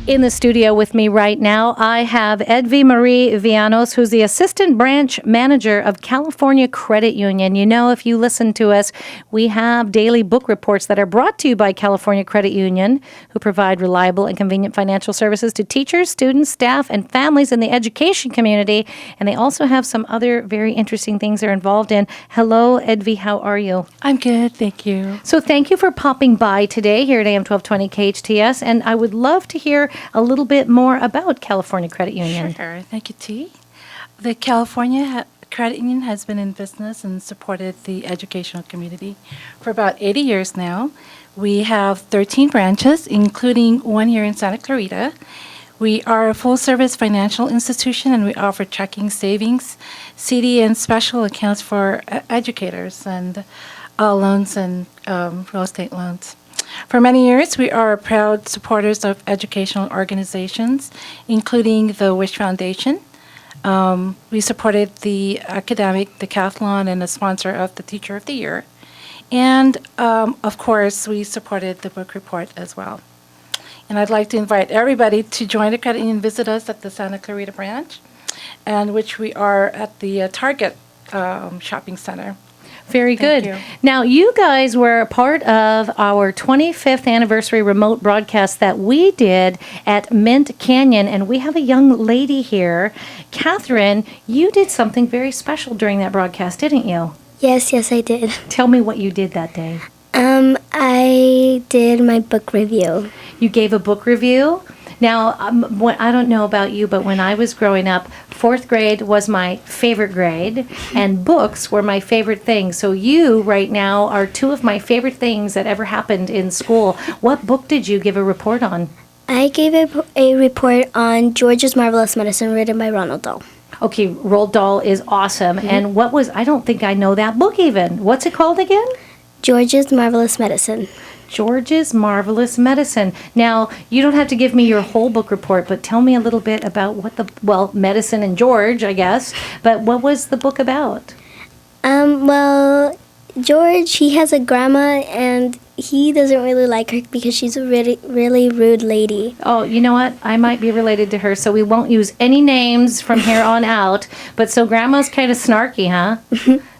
In the studio with me right now, I have Edvi Marie Villanos, who's the Assistant Branch Manager of California Credit Union. You know, if you listen to us, we have daily book reports that are brought to you by California Credit Union, who provide reliable and convenient financial services to teachers, students, staff, and families in the education community. And they also have some other very interesting things they're involved in. Hello, Edvi, how are you? I'm good, thank you. So thank you for popping by today here at AM 1220 KHTS, and I would love to hear a little bit more about California Credit Union. Sure, thank you, T. The California Credit Union has been in business and supported the educational community for about 80 years now. We have 13 branches, including one here in Santa Clarita. We are a full-service financial institution, and we offer checking, savings, CD, and special accounts for educators and loans and real estate loans. For many years, we are proud supporters of educational organizations, including the Wish Foundation. We supported the academic, decathlon, and a sponsor of the Teacher of the Year. And, of course, we supported the book report as well. And I'd like to invite everybody to join the credit union and visit us at the Santa Clarita branch, and which we are at the Target shopping center. Very good. Thank you. Now, you guys were a part of our 25th anniversary remote broadcast that we did at Mint Canyon, and we have a young lady here. Catherine, you did something very special during that broadcast, didn't you? Yes, I did. Tell me what you did that day. I did my book review. You gave a book review? Now, I don't know about you, but when I was growing up, fourth grade was my favorite grade, and books were my favorite thing. So you, right now, are two of my favorite things that ever happened in school. What book did you give a report on? I gave a report on George's Marvelous Medicine, written by Ronald Dahl. Okay, Roald Dahl is awesome. Mm-hmm. And what was, I don't think I know that book even. What's it called again? George's Marvelous Medicine. George's Marvelous Medicine. Now, you don't have to give me your whole book report, but tell me a little bit about what medicine and George, I guess, but what was the book about? Well, George, he has a grandma, and he doesn't really like her because she's a really, really rude lady. Oh, you know what? I might be related to her, so we won't use any names from here on out. But so grandma's kind of snarky, huh?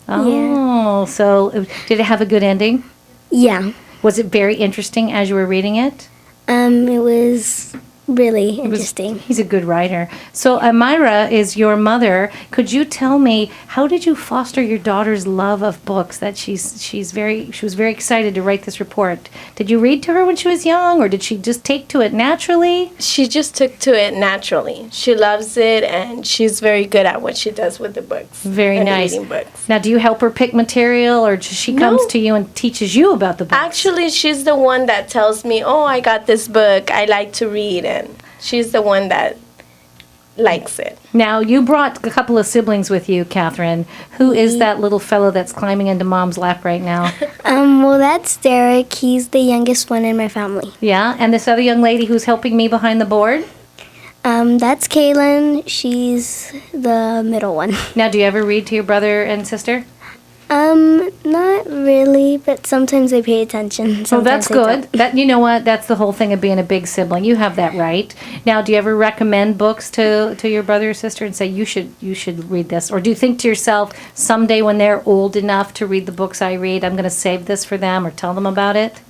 Oh, Yeah. So did it have a good ending? Yeah. Was it very interesting as you were reading it? It was really interesting. He's a good writer. So Amira is your mother. Could you tell me, how did you foster your daughter's love of books? That she was very excited to write this report. Did you read to her when she was young, or did she just take to it naturally? She just took to it naturally. She loves it, and she's very good at what she does with the books. Very and nice. Reading books. Now, do you help her pick material, or she comes to you and teaches you about the books? Actually, she's the one that tells me, "Oh, I got this book. I like to read," and she's the one that likes it. Now, you brought a couple of siblings with you, Catherine. Who is that little fellow that's climbing into Mom's lap right now? Well, that's Derek. He's the youngest one in my family. Yeah, and this other young lady who's helping me behind the board? That's Kaylin. She's the middle one. Now, do you ever read to your brother and sister? Not really, but sometimes they pay attention. Oh, that's Sometimes they good. don't. That, you know what? That's the whole thing of being a big sibling. You have that right. Now, do you ever recommend books to your brother or sister and say you should read this, or do you think to yourself someday when they're old enough to read the books I read, I'm going to save this for them or tell them about it?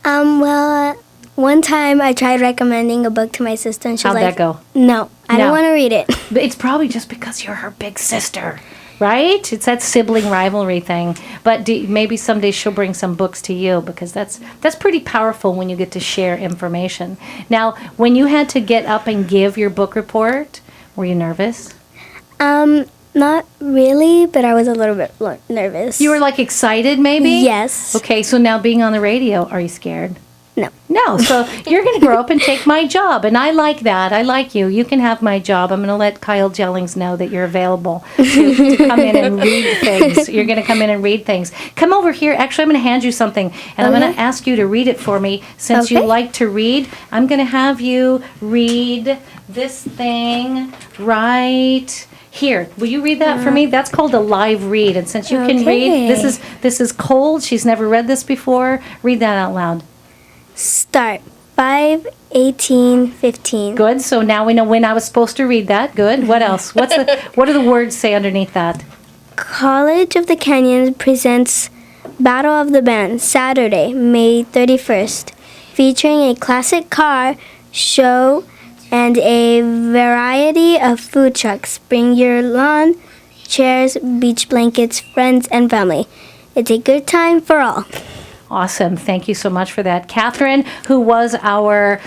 Well, one time I tried recommending a book to my sister, and she was How'd like, that go? "No, I No. don't want to read it." But it's probably just because you're her big sister, right? It's that sibling rivalry thing. But maybe someday she'll bring some books to you, because that's pretty powerful when you get to share information. Now, when you had to get up and give your book report, were you nervous? Not really, but I was a little bit nervous. You were like excited, maybe? Yes. Okay, so now being on the radio, are you scared? No. No, so you're going to grow up and take my job, and I like that. I like you. You can have my job. I'm going to let Kyle Jellings know that you're available to come in and read things. You're going to come in and read things. Come over here. Actually, I'm going to hand you something, and I'm going to ask you to read it for me. Since you Okay. like to read, I'm going to have you read this thing right here. Will you read that for me? That's called a live read, and since you can read, Okay. this is Cold. She's never read this before. Read that out loud. Start 5, 18, 15. Good. So now we know when I was supposed to read that. Good. What else? What do the words say underneath that? College of the Canyons presents Battle of the Bands, Saturday, May 31st, featuring a classic car show and a variety of food trucks. Bring your lawn, chairs, beach blankets, friends, and family. It's a good time for all. Awesome. Thank you so much for that. Catherine, who was our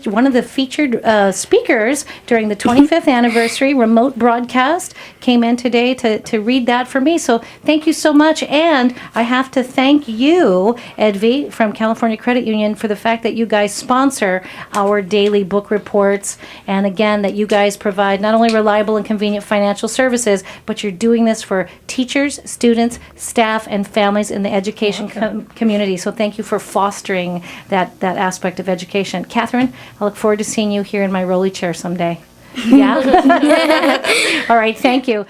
one of the featured speakers during the 25th anniversary remote broadcast, came in today to read that for me. So thank you so much. And I have to thank you, Edvi, from California Credit Union, for the fact that you guys sponsor our daily book reports. And again, that you guys provide not only reliable and convenient financial services, but you're doing this for teachers, students, staff, and families in the education community. So thank you for fostering that aspect of education. Catherine, I look forward to seeing you here in my rolly chair someday. Yeah? All right, thank you.